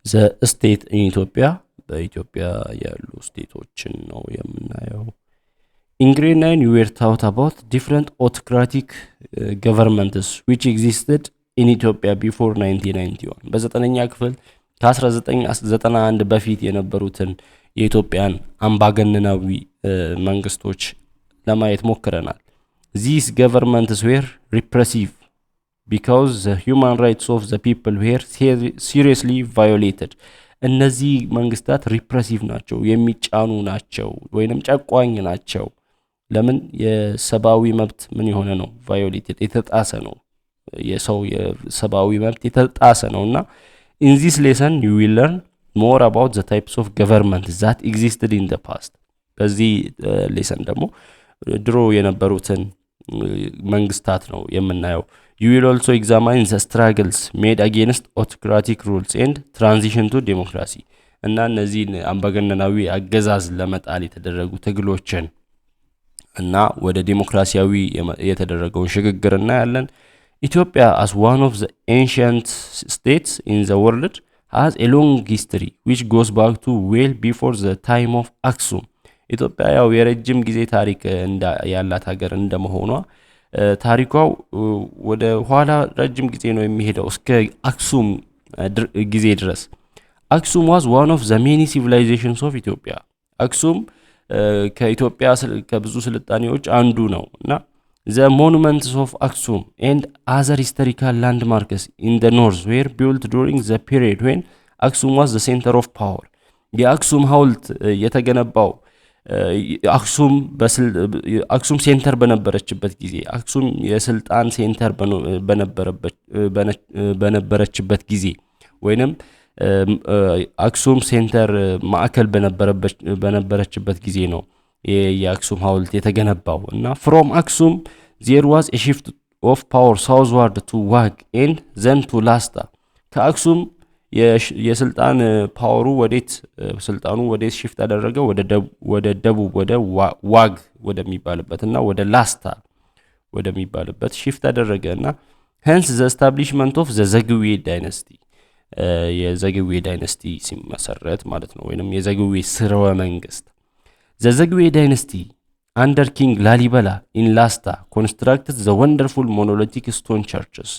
the state in Ethiopia በኢትዮጵያ ያሉ ስቴቶችን ነው የምናየው። In grade 9 you were taught about different autocratic governments which existed in Ethiopia before 1991 በዘጠነኛ ክፍል ከ1991 በፊት የነበሩትን የኢትዮጵያን አምባገነናዊ መንግስቶች ለማየት ሞክረናል። These governments were repressive because the human rights of the people were seriously violated. እነዚህ መንግስታት ሪፕሬሲቭ ናቸው፣ የሚጫኑ ናቸው ወይንም ጨቋኝ ናቸው። ለምን የሰባዊ መብት ምን የሆነ ነው? violated የተጣሰ ነው። የሰው የሰባዊ መብት የተጣሰ ነውና in this lesson you will learn more about the types of government that existed in the past. በዚህ ሌሰን ደግሞ ድሮ የነበሩትን መንግስታት ነው የምናየው። You will also examine the struggles made against autocratic rules and transition to democracy. እና እነዚህን አምባገነናዊ አገዛዝ ለመጣል የተደረጉ ትግሎችን እና ወደ ዲሞክራሲያዊ የተደረገውን ሽግግር እናያለን። Ethiopia as one of the ancient states in the world has a long history which goes back to well before the time of Aksum. ኢትዮጵያ ያው የረጅም ጊዜ ታሪክ ያላት ሀገር እንደመሆኗ ታሪኳው ወደ ኋላ ረጅም ጊዜ ነው የሚሄደው እስከ አክሱም ጊዜ ድረስ። አክሱም was one of the many civilizations of Ethiopia. አክሱም ከኢትዮጵያ ከብዙ ስልጣኔዎች አንዱ ነው እና the monuments of Aksum and other historical landmarks in the north were built during the period when Aksum was the center of power. የአክሱም ሐውልት የተገነባው አክሱም ሴንተር በነበረችበት ጊዜ አክሱም የስልጣን ሴንተር በነበረችበት ጊዜ ወይንም አክሱም ሴንተር ማዕከል በነበረችበት ጊዜ ነው የአክሱም ሐውልት የተገነባው እና from Aksum there was a shift of power southward to Wag and then to Lasta. ከአክሱም የስልጣን ፓወሩ ስልጣኑ ወዴት ሽፍት አደረገ? ወደ ደቡብ ወደ ዋግ ወደሚባልበትና ወደ ላስታ ወደሚባልበት ሽፍት አደረገና hence the establishment of the ዘግዌ dynasty የዘግዌ ዳይናስቲ ሲመሰረት ማለት ነው ወይንም የዘግዌ ስርወ መንግስት። the ዘግዌ dynasty under king lalibela in Lasta constructed the wonderful monolithic stone churches.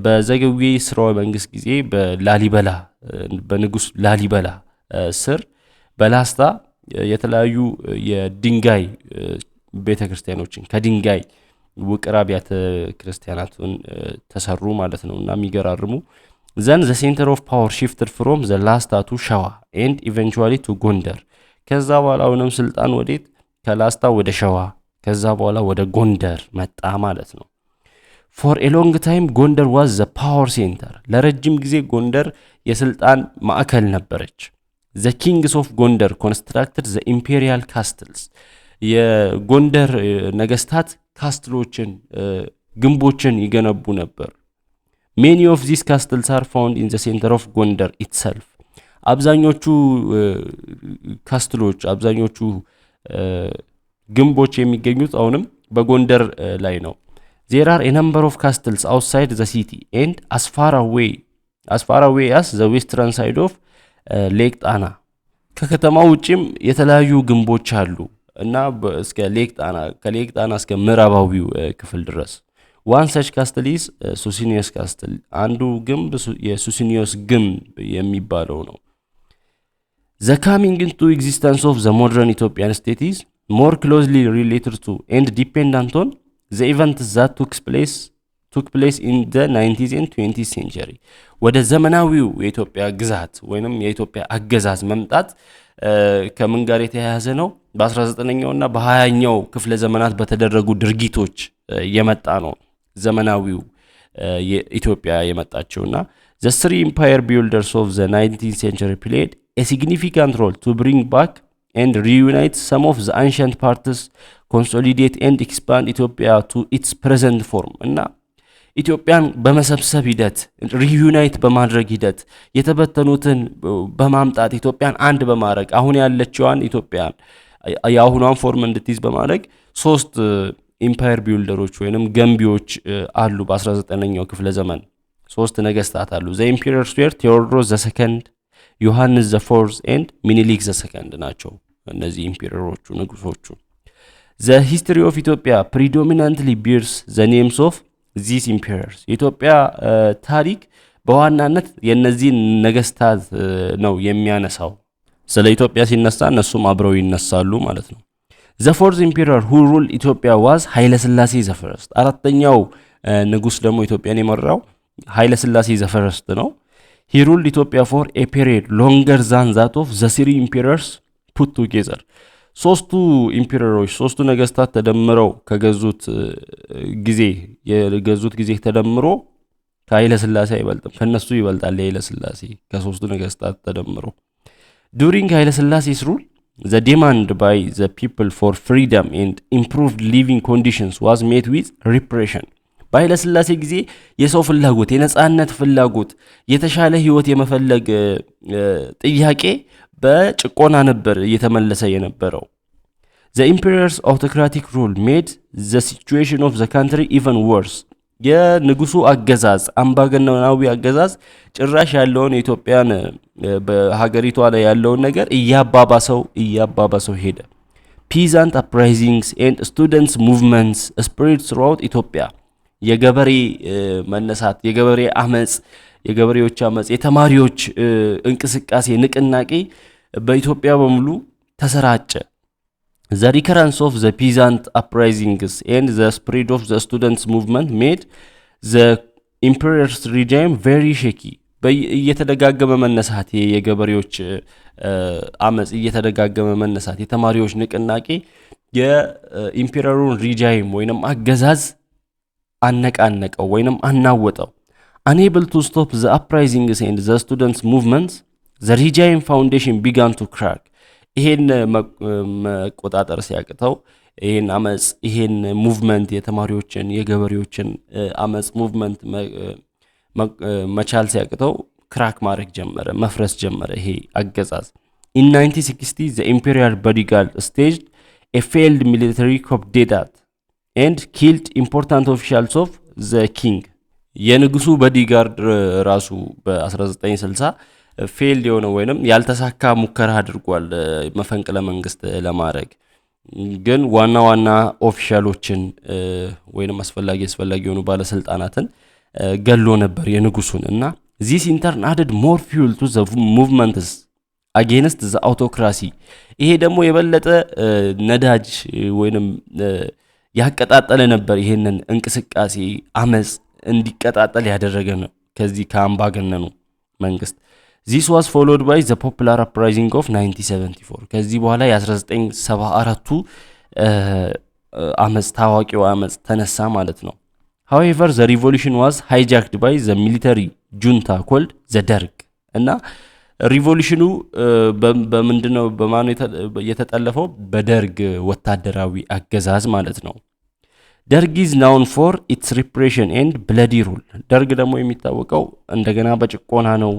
በዘግዌ ስርወ መንግስት ጊዜ በላሊበላ በንጉስ ላሊበላ ስር በላስታ የተለያዩ የድንጋይ ቤተክርስቲያኖችን ከድንጋይ ውቅር አብያተ ክርስቲያናትን ተሰሩ ማለት ነውና የሚገራርሙ። then the center of power shifted from the Lasta to Shawa and eventually to Gondar. ከዛ በኋላ አሁንም ስልጣን ወዴት? ከላስታ ወደ ሸዋ ከዛ በኋላ ወደ ጎንደር መጣ ማለት ነው። For a long time Gondar was the power center. ለረጅም ጊዜ ጎንደር የስልጣን ማዕከል ነበረች። The kings of Gondar constructed the imperial castles. የጎንደር ነገስታት ካስትሎችን ግንቦችን ይገነቡ ነበር። Many of these castles are found in the center of Gondar itself. አብዛኞቹ ካስትሎች አብዛኞቹ ግንቦች የሚገኙት አሁንም በጎንደር ላይ ነው። There are a number of castles outside the city and as far away as the western side of Lake Tana. ከከተማው ውጪም የተለያዩ ግንቦች አሉ እና እስከ ሌክ ጣና ከሌክ ጣና እስከ ምዕራባዊው ክፍል ድረስ። One such castle is Susinius castle. አንዱ ግንብ የሱሲኒዮስ ግንብ የሚባለው ነው። The coming into existence of the modern Ethiopian state is more closely related to and dependent on the events that took place in the 19th and 20th century. ወደ ዘመናዊው የኢትዮጵያ ግዛት ወይንም የኢትዮጵያ አገዛዝ መምጣት ከምን ጋር የተያያዘ ነው? በ19ኛው እና በ20ኛው ክፍለ ዘመናት በተደረጉ ድርጊቶች የመጣ ነው ዘመናዊው የኢትዮጵያ የመጣቸውና the three empire builders of the 19th century played a significant role to bring back and reunite some of the ancient parts, consolidate and expand Ethiopia to its present form. እና ኢትዮጵያን በመሰብሰብ ሂደት ሪዩናይት በማድረግ ሂደት የተበተኑትን በማምጣት ኢትዮጵያን አንድ በማድረግ አሁን ያለችዋን ኢትዮጵያን ያሁኗን ፎርም እንድትይዝ በማድረግ ሶስት ኢምፓየር ቢልደሮች ወይንም ገንቢዎች አሉ በ19ኛው ክፍለ ዘመን ሶስት ነገስታት አሉ the emperors were Theodore the second ዮሐንስ the fourth and ሚኒሊክ the second ናቸው እነዚህ ኢምፔረሮቹ ንጉሶቹ the history of Ethiopia predominantly bears the names of these emperors ኢትዮጵያ ታሪክ በዋናነት የነዚህ ነገስታት ነው የሚያነሳው ስለ ኢትዮጵያ ሲነሳ እነሱም አብረው ይነሳሉ ማለት ነው the fourth emperor who ruled Ethiopia was ኃይለ ሥላሴ the first አራተኛው ንጉስ ደግሞ ኢትዮጵያን የመራው ኃይለ ሥላሴ the first ነው he ruled Ethiopia for a period longer than that of the three emperors put together ሶስቱ ኢምፔረሮች ሶስቱ ነገስታት ተደምረው ከገዙት ጊዜ ተደምሮ ከኃይለ ሥላሴ አይበልጥም ከነሱ ይበልጣል ኃይለ ሥላሴ ከሶስቱ ነገስታት ተደምሮ during ኃይለ ሥላሴ's rule the demand by the people for freedom and improved living conditions was met with repression በኃይለ ሥላሴ ጊዜ የሰው ፍላጎት የነጻነት ፍላጎት የተሻለ ህይወት የመፈለግ ጥያቄ በጭቆና ነበር እየተመለሰ የነበረው the emperor's autocratic rule made the situation of the country even worse የንጉሱ አገዛዝ አምባገነናዊ አገዛዝ ጭራሽ ያለውን ኢትዮጵያን በሀገሪቷ ላይ ያለውን ነገር እያባባሰው ሄደ peasant uprisings and students movements spread throughout Ethiopia የገበሬ መነሳት የገበሬ አመጽ የገበሬዎች አመጽ የተማሪዎች እንቅስቃሴ ንቅናቄ በኢትዮጵያ በሙሉ ተሰራጨ the recurrence of the peasant uprisings and the spread of the students movement made the emperor's regime very shaky እየተደጋገመ መነሳት የገበሬዎች አመጽ እየተደጋገመ መነሳት የተማሪዎች ንቅናቄ የኢምፔረሩን ሪጃይም ወይንም አገዛዝ አነቃነቀው ወይንም አናወጠው unable to stop the uprisings and the students movements the regime foundation began to crack ይሄን መቆጣጠር ሲያቅተው ይሄን አመጽ ይሄን ሙቭመንት የተማሪዎችን የገበሬዎችን አመጽ ሙቭመንት መቻል ሲያቅተው ክራክ ማድረግ ጀመረ መፍረስ ጀመረ ይሄ አገዛዝ in 1960 the imperial bodyguard staged a failed military coup d'etat and killed important officials of the king የንጉሱ ቦዲጋርድ ራሱ በ1960 ፌልድ የሆነ ወይንም ያልተሳካ ሙከራ አድርጓል መፈንቅለ መንግስት ለማድረግ ግን ዋና ኦፊሻሎችን ወይንም አስፈላጊ የሆኑ ባለስልጣናትን ገሎ ነበር የንጉሱን እና this in turn added more fuel to the movements against the autocracy ይሄ ደግሞ የበለጠ ነዳጅ ወይንም ያቀጣጣለ ነበር ይሄንን እንቅስቃሴ አመጽ እንዲቀጣጣል ያደረገ ነው ከዚህ ከአምባገነኑ መንግስት this was followed by the popular uprising of 1974 ከዚህ በኋላ የ1974ቱ አመጽ ታዋቂው አመጽ ተነሳ ማለት ነው however the revolution was hijacked by the military junta called the derg እና ሪቮሉሽኑ በምንድነው በማን የተጠለፈው በደርግ ወታደራዊ አገዛዝ ማለት ነው ደርግ is known for its repression and bloody rule ደርግ ደግሞ የሚታወቀው እንደገና በጭቆና ነው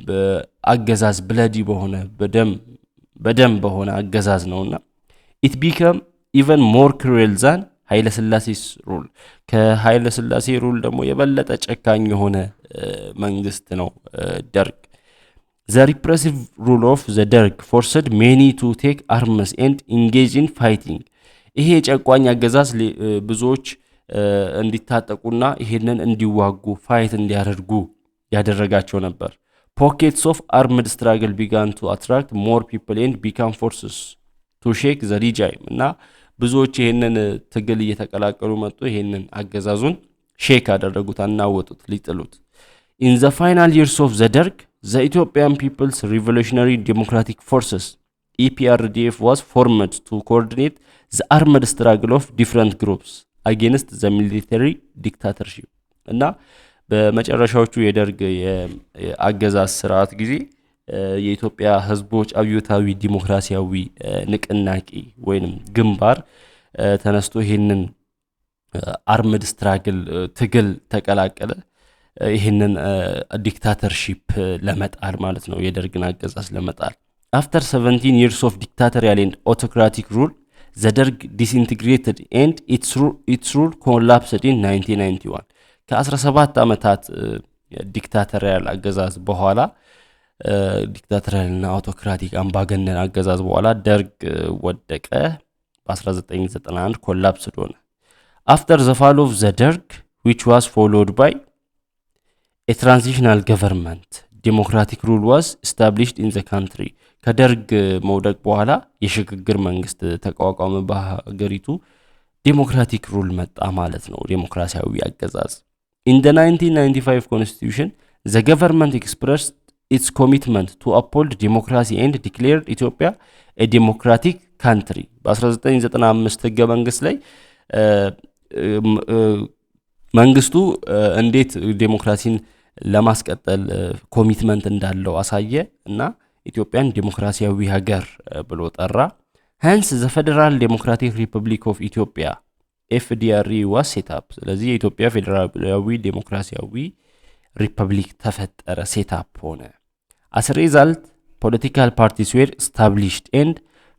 በአገዛዝ ብለዲ በሆነ በደም በሆነ አገዛዝ ነውና it became even more cruel than ኃይለ ሥላሴ's rule ከኃይለ ሥላሴ ሩል ደግሞ የበለጠ ጨካኝ የሆነ መንግስት ነው ደርግ the repressive rule of the derg forced many to take arms and engage in fighting ይሄ ጨቋኝ አገዛዝ ብዙዎች እንዲታጠቁና ይሄንን እንዲዋጉ ፋይት እንዲያደርጉ ያደረጋቸው ነበር pockets of armed struggle began to attract more people and become forces to shake the regime እና ብዙዎች ይሄንን ትግል እየተቀላቀሉ መጡ ይሄንን አገዛዙን ሼክ አደረጉት አናወጡት ሊጥሉት in the final years of the derg the Ethiopian People's Revolutionary Democratic Forces EPRDF was formed to coordinate the armed struggle of different groups against the military dictatorship እና በመጨረሻዎቹ የደርግ የአገዛዝ ስርዓት ጊዜ የኢትዮጵያ ህዝቦች አብዮታዊ ዲሞክራሲያዊ ንቅናቄ ወይንም ግንባር ተነስቶ ይሄንን አርምድ ስትራግል ትግል ተቀላቀለ ይሄንን ዲክታተርሺፕ ለመጣል ማለት ነው የደርግን አገዛዝ ለመጣል after 17 years of dictatorial and autocratic rule the derg disintegrated and its rule collapsed in 1991 ከ17 ዓመታት ዲክታተሪያል አገዛዝ በኋላ ዲክታተሪያልና አውቶክራቲክ አምባገነን አገዛዝ በኋላ ደርግ ወደቀ በ1991 ኮላፕስድ ሆነ after the fall of the Derg which was followed by a transitional government democratic rule was established in the country ከደርግ መውደቅ በኋላ የሽግግር መንግስት ተቋቋመ በሀገሪቱ ዴሞክራቲክ ሩል መጣ ማለት ነው ዴሞክራሲያዊ አገዛዝ in the 1995 constitution the government expressed its commitment to uphold democracy and declared Ethiopia a democratic country በ1995 ህገ መንግስት ላይ መንግስቱ እንዴት ዴሞክራሲን ለማስቀጠል ኮሚትመንት እንዳለው አሳየ እና ኢትዮጵያን ዴሞክራሲያዊ ሀገር ብሎ ጠራ hence the Federal Democratic Republic of Ethiopia FDRE was set up ስለዚህ የኢትዮጵያ ፌደራላዊ ዴሞክራሲያዊ ሪፐብሊክ ተፈጠረ ሴት አፕ ሆነ as a result political parties were established and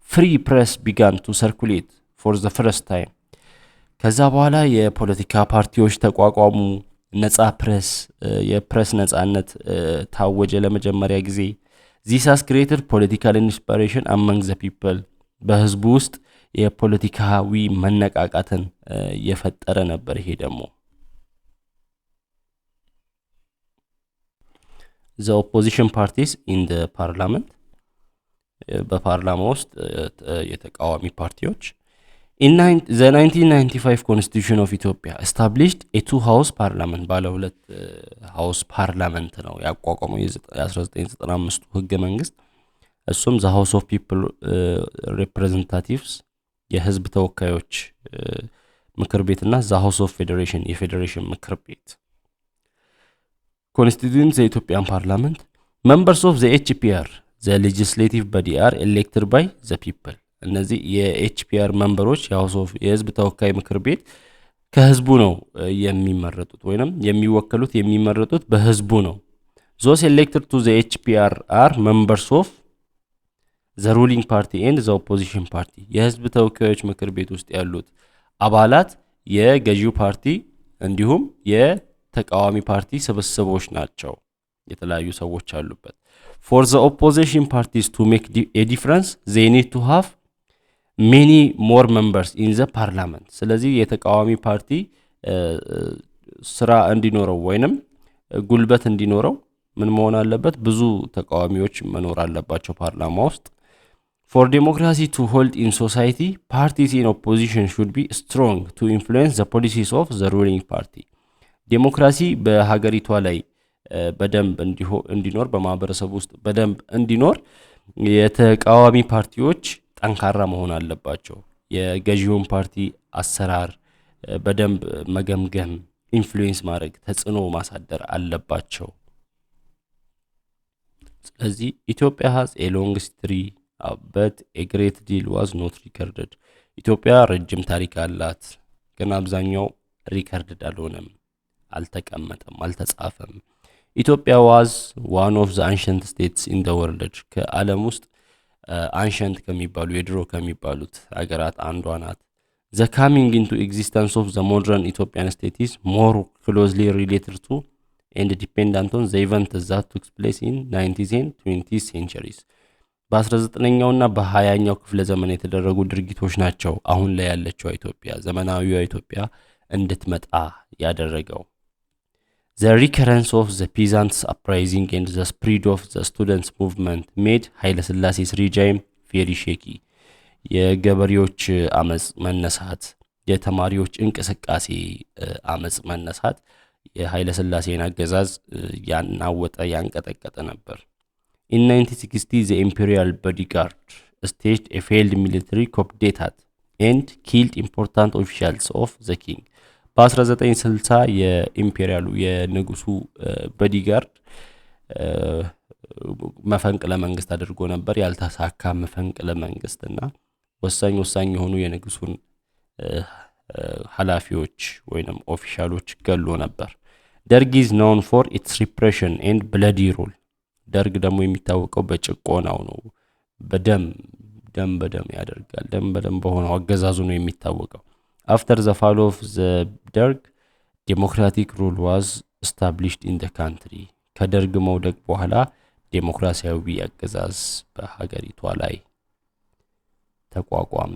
free press began to circulate for the first time ከዛ በኋላ የፖለቲካ ፓርቲዎች ተቋቋሙ ነፃ ፕሬስ የፕሬስ ነፃነት ታወጀ ለመጀመሪያ ጊዜ this has created political inspiration among the people በህዝቡ ውስጥ የፖለቲካዊ መነቃቃትን የፈጠረ ነበር ይሄ ደግሞ the opposition parties in the parliament በፓርላማ ውስጥ የተቃዋሚ ፓርቲዎች in the 1995 constitution of Ethiopia established a two-house parliament ባለ ሁለት house parliament ነው ያቋቋመው የ1995 ህገ መንግስት እሱም the house of people representatives የህዝብ ተወካዮች ምክር ቤትና the house of federation የፌዴሬሽን ምክር ቤት constituting the Ethiopian parliament members of the HPR the legislative body are elected by the people እነዚህ የኤችፒአር መንበሮች የህዝብ ተወካይ ምክር ቤት ከህዝቡ ነው የሚመረጡት ወይንም የሚመረጡት በህዝቡ ነው those elected to the HPR are members of the ruling party and the opposition party የህዝብ ተወካዮች ምክር ቤት ውስጥ ያሉት አባላት የገዢው ፓርቲ እንዲሁም የተቃዋሚ ፓርቲ ስብስቦች ናቸው የተለያዩ ሰዎች አሉበት for the opposition parties to make a difference they need to have many more members in the parliament ስለዚህ የተቃዋሚ ፓርቲ ስራ እንዲኖረው ወይንም ጉልበት እንዲኖረው ምን መሆን አለበት ብዙ ተቃዋሚዎች መኖር አለባቸው ፓርላማ ውስጥ for democracy to hold in society parties in opposition should be strong to influence the policies of the ruling party ዴሞክራሲ በሀገሪቷ ላይ በደንብ እንዲኖር በማህበረሰብ ውስጥ በደንብ እንዲኖር የተቃዋሚ ፓርቲዎች ጠንካራ መሆን አለባቸው የገዢውን ፓርቲ አሰራር በደንብ መገምገም ኢንፍሉዌንስ ማድረግ ተጽዕኖ ማሳደር አለባቸው ስለዚህ ኢትዮጵያ has a long history but a great deal was not recorded ኢትዮጵያ ረጅም ታሪክ አላት ግን አብዛኛው ሪከርድድ አልሆነም አልተቀመጠም አልተጻፈም ኢትዮጵያ was one of the ancient states in the world ከዓለም ውስጥ ancient ከሚባሉ የድሮ ከሚባሉት ሀገራት አንዷ ናት the coming into existence of the modern Ethiopian state is more closely related to and dependent on the events that took place in 19th and 20th centuries በ19ኛውና በ20ኛው ክፍለ ዘመን የተደረጉ ድርጊቶች ናቸው አሁን ላይ ያለችው ኢትዮጵያ ዘመናዊው ኢትዮጵያ እንድትመጣ ያደረገው The recurrence of the peasants uprising and the spread of the students movement made ኃይለ ሥላሴ's regime very shaky. የገበሬዎች አመጽ መነሳት የተማሪዎች እንቅስቃሴ አመጽ መነሳት የኃይለ ሥላሴን አገዛዝ ያናወጠ ያንቀጠቀጠ ነበር. In 1960 the imperial bodyguard staged a failed military coup d'etat and killed important officials of the king. በ1960 የኢምፔሪያሉ የንጉሱ ቦዲጋርድ መፈንቅለ መንግስት አድርጎ ነበር ያልተሳካ መፈንቅለ መንግስትና ወሳኝ የሆኑ የንጉሱን ኃላፊዎች ወይንም ኦፊሻሎች ገሎ ነበር ደርግ is known for its repression and bloody rule ደርግ ደግሞ የሚታወቀው በጭቆናው ነው በደም ያደርጋል ደም በሆነው አገዛዙ ነው የሚታወቀው After the fall of the Derg, democratic rule was established in the country ከደርግ መውደቅ በኋላ ዴሞክራሲያዊ አገዛዝ በሀገሪቷ ላይ ተቋቋመ